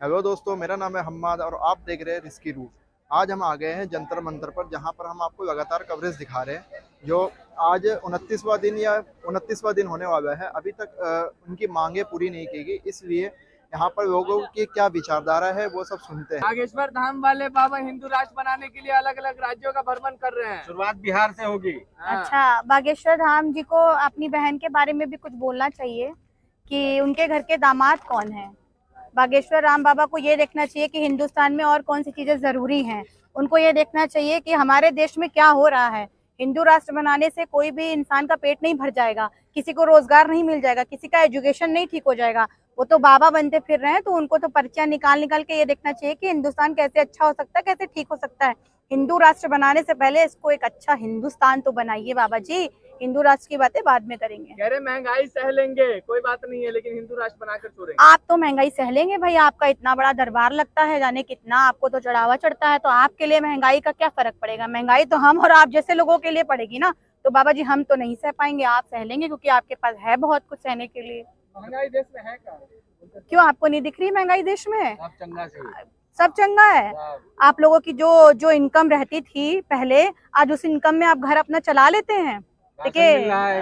Hello दोस्तों, मेरा नाम है हम्माद और आप देख रहे हैं रिस्की रूट। आज हम आ गए हैं जंतर मंतर पर, जहां पर हम आपको लगातार कवरेज दिखा रहे हैं। जो आज 29वां दिन होने वाला है। अभी तक उनकी मांगे पूरी नहीं की गई, इसलिए यहाँ पर लोगों की क्या विचारधारा है वो सब सुनते हैं। बागेश्वर धाम वाले बाबा हिंदू राष्ट्र बनाने के लिए अलग अलग राज्यों का भ्रमण कर रहे हैं। शुरुआत बिहार से होगी। अच्छा, बागेश्वर धाम जी को अपनी बहन के बारे में भी कुछ बोलना चाहिए कि उनके घर के दामाद कौन है। बागेश्वर राम बाबा को ये देखना चाहिए कि हिंदुस्तान में और कौन सी चीजें जरूरी हैं। उनको ये देखना चाहिए कि हमारे देश में क्या हो रहा है। हिंदू राष्ट्र बनाने से कोई भी इंसान का पेट नहीं भर जाएगा, किसी को रोजगार नहीं मिल जाएगा, किसी का एजुकेशन नहीं ठीक हो जाएगा। वो तो बाबा बनते फिर रहे हैं, तो उनको तो पर्चियां निकाल निकाल के ये देखना चाहिए कि हिंदुस्तान कैसे अच्छा हो सकता है, कैसे ठीक हो सकता है। हिंदू राष्ट्र बनाने से पहले इसको एक अच्छा हिंदुस्तान तो बनाइए बाबा जी। हिंदू राष्ट्र की बातें बाद में करेंगे। कह रहे महंगाई सह लेंगे, कोई बात नहीं है, लेकिन हिंदू राष्ट्र बनाकर छोड़ेंगे। आप तो महंगाई सह लेंगे भाई, आपका इतना बड़ा दरबार लगता है, जाने कितना आपको तो चढ़ावा चढ़ता है, तो आपके लिए महंगाई का क्या फर्क पड़ेगा। महंगाई तो हम और आप जैसे लोगों के लिए पड़ेगी ना। तो बाबा जी हम तो नहीं सह पाएंगे, आप सह लेंगे क्योंकि आपके पास है बहुत कुछ सहने के लिए। महंगाई देश में है क्या? क्यों आपको नहीं दिख रही महंगाई देश में? आप चंगा से सब चंगा है। आप लोगों की जो इनकम रहती थी पहले, आज उस इनकम में आप घर अपना चला लेते हैं। देखिए,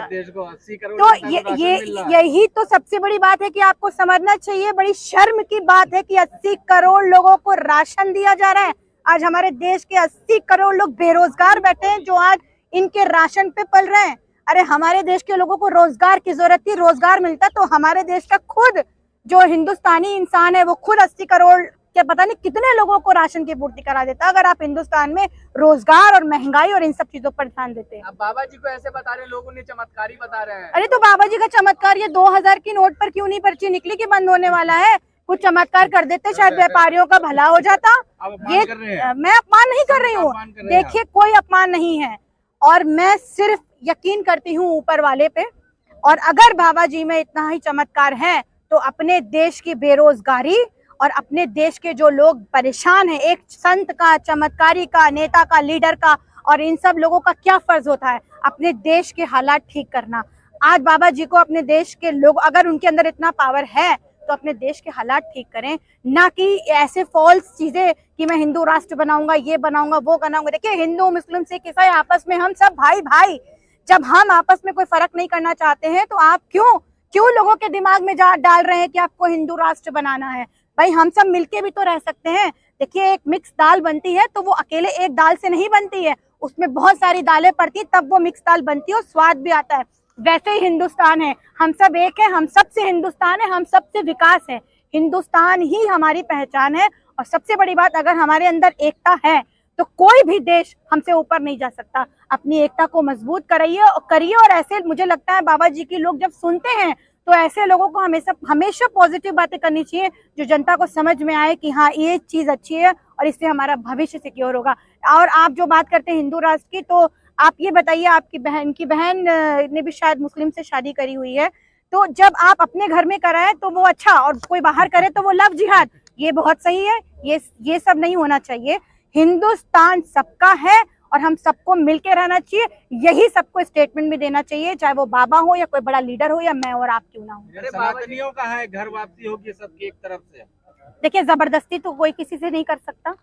देश को 80 करोड़ तो यही तो सबसे बड़ी बात है कि आपको समझना चाहिए। बड़ी शर्म की बात है कि 80 करोड़ लोगों को राशन दिया जा रहा है। आज हमारे देश के 80 करोड़ लोग बेरोजगार बैठे हैं, जो आज इनके राशन पे पल रहे हैं। अरे हमारे देश के लोगों को रोजगार की जरूरत थी, रोजगार मिलता तो हमारे देश का खुद जो हिंदुस्तानी इंसान है वो खुद 80 करोड़ क्या पता नहीं कितने लोगों को राशन की पूर्ति करा देता, अगर आप हिंदुस्तान में रोजगार और महंगाई और इन सब चीजों पर ध्यान देते हैं। अब बाबा जी को ऐसे बता रहे हैं, लोग उन्हें चमत्कारी बता रहे हैं। अरे तो बाबा जी का चमत्कार ये 2000 की नोट पर क्यों नहीं पर्ची निकली कि बंद होने वाला है? कुछ चमत्कार कर देते, शायद व्यापारियों का भला हो जाता। ये मैं अपमान नहीं कर रही हूँ, देखिए कोई अपमान नहीं है, और मैं सिर्फ यकीन करती हूँ ऊपर वाले पे। और अगर बाबा जी में इतना ही चमत्कार है तो अपने देश की बेरोजगारी और अपने देश के जो लोग परेशान हैं, एक संत का, चमत्कारी का, नेता का, लीडर का, और इन सब लोगों का क्या फर्ज होता है? अपने देश के हालात ठीक करना। आज बाबा जी को अपने देश के लोग, अगर उनके अंदर इतना पावर है तो अपने देश के हालात ठीक करें, ना कि ऐसे फॉल्स चीजें कि मैं हिंदू राष्ट्र बनाऊंगा, ये बनाऊंगा, वो बनाऊंगा। देखिए हिंदू, मुस्लिम, सिख, ईसाई आपस में हम सब भाई भाई। जब हम आपस में कोई फर्क नहीं करना चाहते हैं तो आप क्यों लोगों के दिमाग में डाल रहे हैं कि आपको हिंदू राष्ट्र बनाना है? भाई हम सब मिलके भी तो रह सकते हैं। देखिए एक मिक्स दाल बनती है तो वो अकेले एक दाल से नहीं बनती है, उसमें बहुत सारी दालें पड़ती तब वो मिक्स दाल बनती है और स्वाद भी आता है। वैसे ही हिंदुस्तान है, हम सब एक है, हम सबसे हिंदुस्तान है, हम सबसे विकास है। हिंदुस्तान ही हमारी पहचान है, और सबसे बड़ी बात, अगर हमारे अंदर एकता है तो कोई भी देश हमसे ऊपर नहीं जा सकता। अपनी एकता को मजबूत करिए और ऐसे मुझे लगता है बाबा जी की लोग जब सुनते हैं तो ऐसे लोगों को हमेशा पॉजिटिव बातें करनी चाहिए, जो जनता को समझ में आए कि हाँ ये चीज अच्छी है और इससे हमारा भविष्य सिक्योर होगा। और आप जो बात करते हैं हिंदू राष्ट्र की, तो आप ये बताइए, आपकी बहन ने भी शायद मुस्लिम से शादी करी हुई है, तो जब आप अपने घर में कराएं तो वो अच्छा, और कोई बाहर करे तो वो लव जिहाद, ये बहुत सही है। ये सब नहीं होना चाहिए। हिंदुस्तान सबका है और हम सबको मिलके रहना चाहिए। यही सबको स्टेटमेंट भी देना चाहिए, चाहे वो बाबा हो या कोई बड़ा लीडर हो या मैं और आप क्यों ना हो। सनातनियों का है, घर वापसी होगी सबकी एक तरफ से। देखिए जबरदस्ती तो कोई किसी से नहीं कर सकता,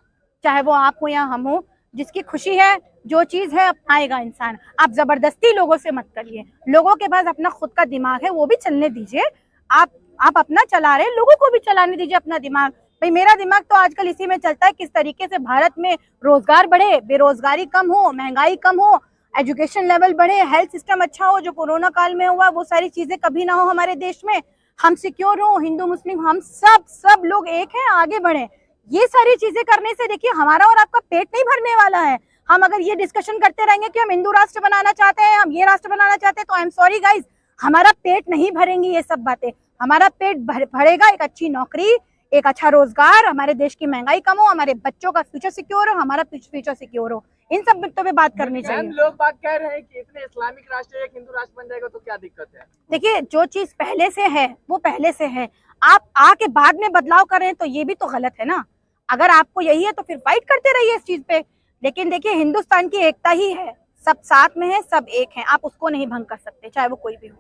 चाहे वो आप हो या हम हो। जिसकी खुशी है, जो चीज है अपनाएगा इंसान। आप जबरदस्ती लोगों से मत करिए। लोगों के पास अपना खुद का दिमाग है, वो भी चलने दीजिए। आप अपना चला रहे, लोगों को भी चलाने दीजिए अपना दिमाग। भाई मेरा दिमाग तो आजकल इसी में चलता है, किस तरीके से भारत में रोजगार बढ़े, बेरोजगारी कम हो, महंगाई कम हो, एजुकेशन लेवल बढ़े, हेल्थ सिस्टम अच्छा हो, जो कोरोना काल में हुआ वो सारी चीजें कभी ना हो हमारे देश में। हम सिक्योर हो, हिंदू मुस्लिम हम सब लोग एक हैं, आगे बढ़े। ये सारी चीजें करने से देखिए हमारा और आपका पेट नहीं भरने वाला है। हम अगर ये डिस्कशन करते रहेंगे कि हम हिंदू राष्ट्र बनाना चाहते हैं, हम ये राष्ट्र बनाना चाहते हैं, तो आई एम सॉरी गाइज, हमारा पेट नहीं भरेंगी ये सब बातें। हमारा पेट भरेगा एक अच्छी नौकरी, एक अच्छा रोजगार, हमारे देश की महंगाई कम हो, हमारे बच्चों का फ्यूचर सिक्योर हो, हमारा फ्यूचर सिक्योर हो। इन सब मुद्दों पे बात करनी चाहिए। लोग बात कह रहे हैं कि इतने इस्लामिक राष्ट्र एक हिंदू राष्ट्र बन जाएगा तो क्या दिक्कत है? देखिए जो चीज पहले से है वो पहले से है, आप आके बाद में बदलाव करें तो ये भी तो गलत है ना। अगर आपको यही है तो फिर फाइट करते रहिए इस चीज पे। लेकिन देखिए हिंदुस्तान की एकता ही है, सब साथ में है, सब एक है, आप उसको नहीं भंग कर सकते, चाहे वो कोई भी हो।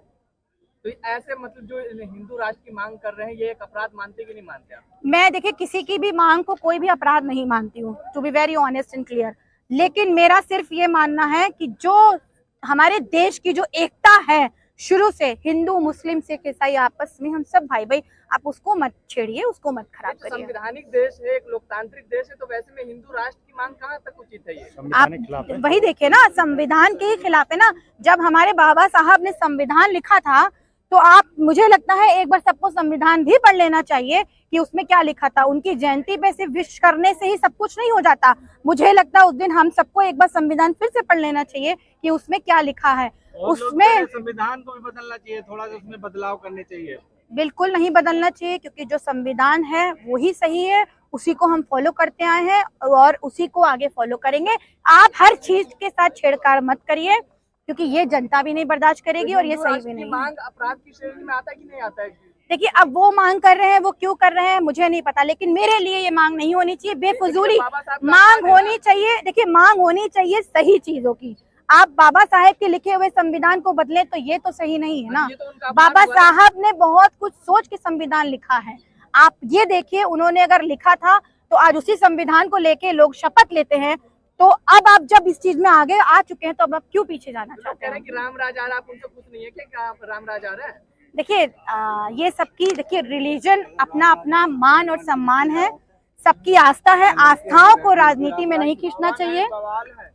तो ऐसे मतलब जो हिंदू राष्ट्र की मांग कर रहे हैं, ये एक अपराध मानते कि नहीं मानते आप? मैं देखिए किसी की भी मांग को कोई भी अपराध नहीं मानती हूँ, to be very honest and clear. लेकिन मेरा सिर्फ ये मानना है कि जो हमारे देश की जो एकता है शुरू से, हिंदू मुस्लिम सिख ईसाई आपस में हम सब भाई भाई, आप उसको मत छेड़िए, उसको मत खराब एक करिए। संवैधानिक देश है, एक लोकतांत्रिक देश है, तो वैसे में हिंदू राष्ट्र की मांग कहाँ तक उचित है? ये आप वही देखिए ना, संविधान के ही खिलाफ है ना। जब हमारे बाबा साहब ने संविधान लिखा था तो आप, मुझे लगता है एक बार सबको संविधान भी पढ़ लेना चाहिए कि उसमें क्या लिखा था। उनकी जयंती पे सिर्फ विश करने से ही सब कुछ नहीं हो जाता। मुझे लगता है उस दिन हम सबको एक बार संविधान फिर से पढ़ लेना चाहिए कि उसमें क्या लिखा है। उसमें संविधान को भी बदलना चाहिए, थोड़ा सा उसमें बदलाव करने चाहिए। बिल्कुल नहीं बदलना चाहिए, क्योंकि जो संविधान है वही सही है, उसी को हम फॉलो करते आए हैं और उसी को आगे फॉलो करेंगे। आप हर चीज के साथ छेड़छाड़ मत करिए, क्योंकि ये जनता भी नहीं बर्दाश्त करेगी और ये सही भी नहीं है। मांग अपराध की श्रेणी में आता है कि नहीं आता है? देखिए अब वो मांग कर रहे हैं, वो क्यों कर रहे हैं मुझे नहीं पता, लेकिन मेरे लिए ये मांग नहीं होनी चाहिए, बेफजूली मांग होनी चाहिए। देखिए मांग होनी चाहिए सही चीजों की। आप बाबा साहेब के लिखे हुए संविधान को बदले तो ये तो सही नहीं है ना। बाबा साहब ने बहुत कुछ सोच के संविधान लिखा है। आप ये देखिए, उन्होंने अगर लिखा था तो आज उसी संविधान को लेके लोग शपथ लेते हैं। तो अब आप जब इस चीज में आगे आ चुके हैं तो अब आप क्यों पीछे जाना चाहते हैं? कि राम राज आ रहा है, आप उनसे कुछ नहीं है क्या राम राज आ रहा है? देखिए ये सबकी, देखिए रिलीजन अपना अपना मान और सम्मान है, सबकी आस्था है। आस्थाओं को राजनीति में नहीं खींचना चाहिए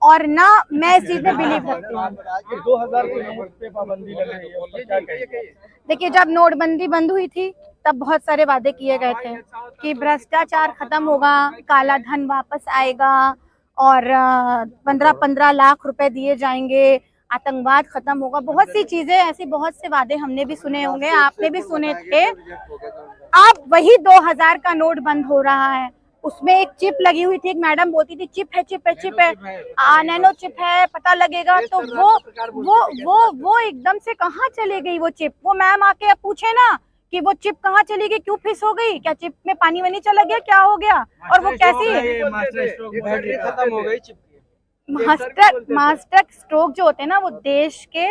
और ना मैं इस चीज में बिलीव करती हूँ। 2000 के नोट पे पाबंदी लग रही है, क्या कहिए? देखिए जब नोटबंदी बंद हुई थी तब बहुत सारे वादे किए गए थे कि भ्रष्टाचार खत्म होगा, काला धन वापस आएगा और 15-15 लाख रुपए दिए जाएंगे, आतंकवाद खत्म होगा। बहुत सी चीजें ऐसी, बहुत से वादे हमने भी सुने होंगे, आपने भी सुने थे। अब वही 2000 का नोट बंद हो रहा है, उसमें एक चिप लगी हुई थी, एक मैडम बोलती थी चिप है चिप है चिप है, नैनो चिप है, पता लगेगा। तो वो एकदम से कहाँ चली गई वो चिप? वो मैम आके अब पूछे ना कि वो चिप कहाँ चली गई, क्यों फिस हो गई, क्या चिप में पानी वानी चला गया, क्या हो गया? और वो कैसी बैटरी खत्म हो गई चिप की। मास्टर स्ट्रोक जो होते हैं ना, वो देश के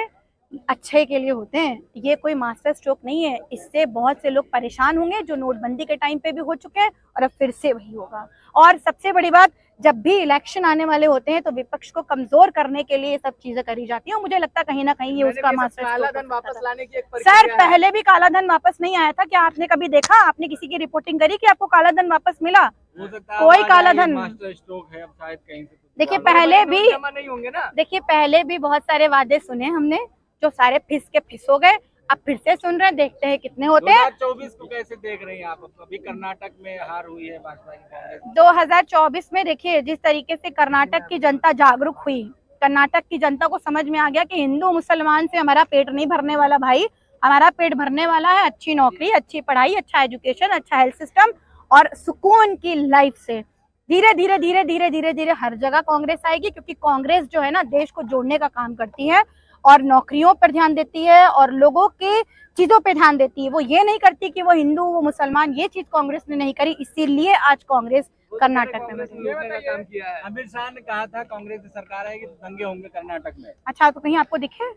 अच्छे के लिए होते हैं। ये कोई मास्टर स्ट्रोक नहीं है। इससे बहुत से लोग परेशान होंगे जो नोटबंदी के टाइम पे भी हो चुके हैं और अब फिर से वही होगा। और सबसे बड़ी बात, जब भी इलेक्शन आने वाले होते हैं तो विपक्ष को कमजोर करने के लिए ये सब चीजें करी जाती हैं। मुझे लगता है कहीं ना कहीं ये उसका मास्टर काला धन वापस लाने की एक सर, पहले भी काला धन वापस नहीं आया था क्या? आपने कभी देखा, आपने किसी की रिपोर्टिंग करी कि आपको काला धन वापस मिला? कोई काला धन, मास्टर स्ट्रोक है अब शायद कहीं से। देखिए पहले भी, नहीं होंगे ना। देखिए पहले भी बहुत सारे वादे सुने हमने जो सारे फिस के फिस हो गए। अब फिर से सुन रहे हैं, देखते हैं कितने होते हैं। 2024 को कैसे देख रही हैं आप? अभी कर्नाटक में हार हुई है भाजपा की कांग्रेस। 2024 में देखिए जिस तरीके से कर्नाटक की जनता जागरूक हुई, कर्नाटक की जनता को समझ में आ गया कि हिंदू मुसलमान से हमारा पेट नहीं भरने वाला भाई, हमारा पेट भरने वाला है अच्छी नौकरी, अच्छी पढ़ाई, अच्छा एजुकेशन, अच्छा हेल्थ सिस्टम और सुकून की लाइफ से। धीरे धीरे धीरे धीरे धीरे धीरे हर जगह कांग्रेस आएगी, क्योंकि कांग्रेस जो है ना देश को जोड़ने का काम करती है और नौकरियों पर ध्यान देती है और लोगों के चीजों पे ध्यान देती है। वो ये नहीं करती कि वो हिंदू वो मुसलमान, ये चीज कांग्रेस ने नहीं करी, इसीलिए आज कांग्रेस कर्नाटक में काम किया है। अमित शाह ने कहा था कांग्रेस की सरकार आएगी तो दंगे होंगे कर्नाटक में। अच्छा, तो कहीं आपको दिखे?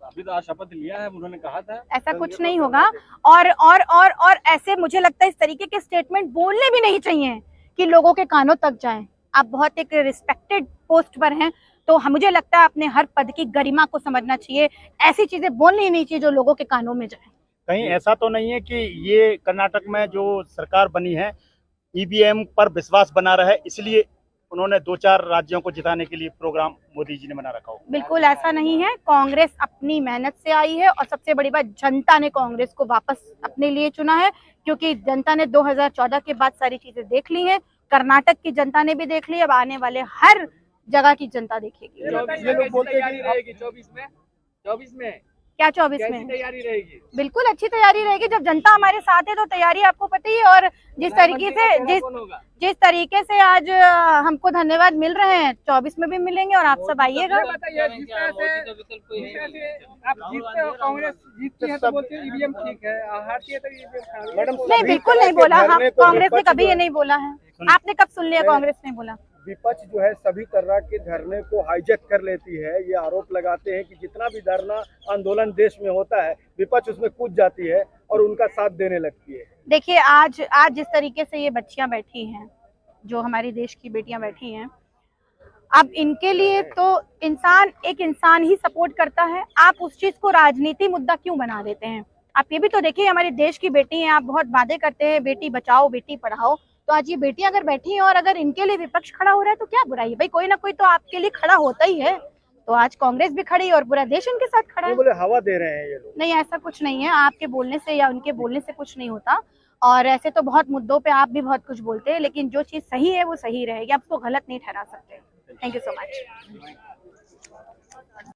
अभी तो आज शपथ लिया है, उन्होंने कहा था ऐसा कुछ नहीं होगा। और ऐसे मुझे लगता है इस तरीके के स्टेटमेंट बोलने भी नहीं चाहिए कि लोगों के कानों तक जाएं। आप बहुत एक रिस्पेक्टेड पोस्ट पर हैं, तो मुझे लगता है अपने हर पद की गरिमा को समझना चाहिए। ऐसी चीजें बोलनी ही नहीं चाहिए जो लोगों के कानों में जाए। कहीं ऐसा तो नहीं है कि ये कर्नाटक में जो सरकार बनी है ईवीएम पर विश्वास बना रहा है, इसलिए उन्होंने 2-4 राज्यों को जिताने के लिए प्रोग्राम मोदी जी ने बना रखा हो? बिल्कुल ऐसा नहीं है। कांग्रेस अपनी मेहनत से आई है और सबसे बड़ी बात, जनता ने कांग्रेस को वापस अपने लिए चुना है, क्योंकि जनता ने 2014 के बाद सारी चीजें देख ली हैं। कर्नाटक की जनता ने भी देख ली, अब आने वाले हर जगह की जनता देखेगी। ये लोग बोलते हैं 24 में क्या 24 में तैयारी रहेगी? बिल्कुल अच्छी तैयारी रहेगी। जब जनता हमारे साथ है तो तैयारी आपको पता ही है। और जिस तरीके से आज हमको धन्यवाद मिल रहे हैं, 24 में भी मिलेंगे और आप सब आइएगा। आप जीतते हो, कांग्रेस जीतती है तो बोलते हैं ईवीएम ठीक है, हारती है तो ईवीएम। नहीं, बिल्कुल नहीं बोला। हाँ, कांग्रेस ने कभी ये नहीं बोला है। आपने कब सुन लिया कांग्रेस ने बोला? विपक्ष जो है सभी तरह के धरने को हाईजैक कर लेती है। ये आरोप लगाते हैं कि जितना भी धरना आंदोलन देश में होता है विपक्ष उसमें कूद जाती है और उनका साथ देने लगती है। देखिए आज जिस तरीके से ये बच्चियां बैठी हैं, जो हमारे देश की बेटियां बैठी हैं, अब इनके लिए तो एक इंसान ही सपोर्ट करता है। आप उस चीज को राजनीति मुद्दा क्यों बना देते हैं? आप ये भी तो देखिए, हमारे देश की बेटी हैं, आप बहुत वादे करते हैं बेटी बचाओ बेटी पढ़ाओ, तो आज ये बेटियां अगर बैठी हैं और अगर इनके लिए विपक्ष खड़ा हो रहा है तो क्या बुराई है? भाई कोई ना कोई तो आपके लिए खड़ा होता ही है। तो आज कांग्रेस भी खड़ी और पूरा देश इनके साथ खड़ा है। बोले हवा दे रहे हैं ये लोग। नहीं, ऐसा कुछ नहीं है। आपके बोलने से या उनके बोलने से कुछ नहीं होता। और ऐसे तो बहुत मुद्दों पे आप भी बहुत कुछ बोलते हैं, लेकिन जो चीज सही है वो सही रहेगी, आप उसको गलत नहीं ठहरा सकते। Thank you so much.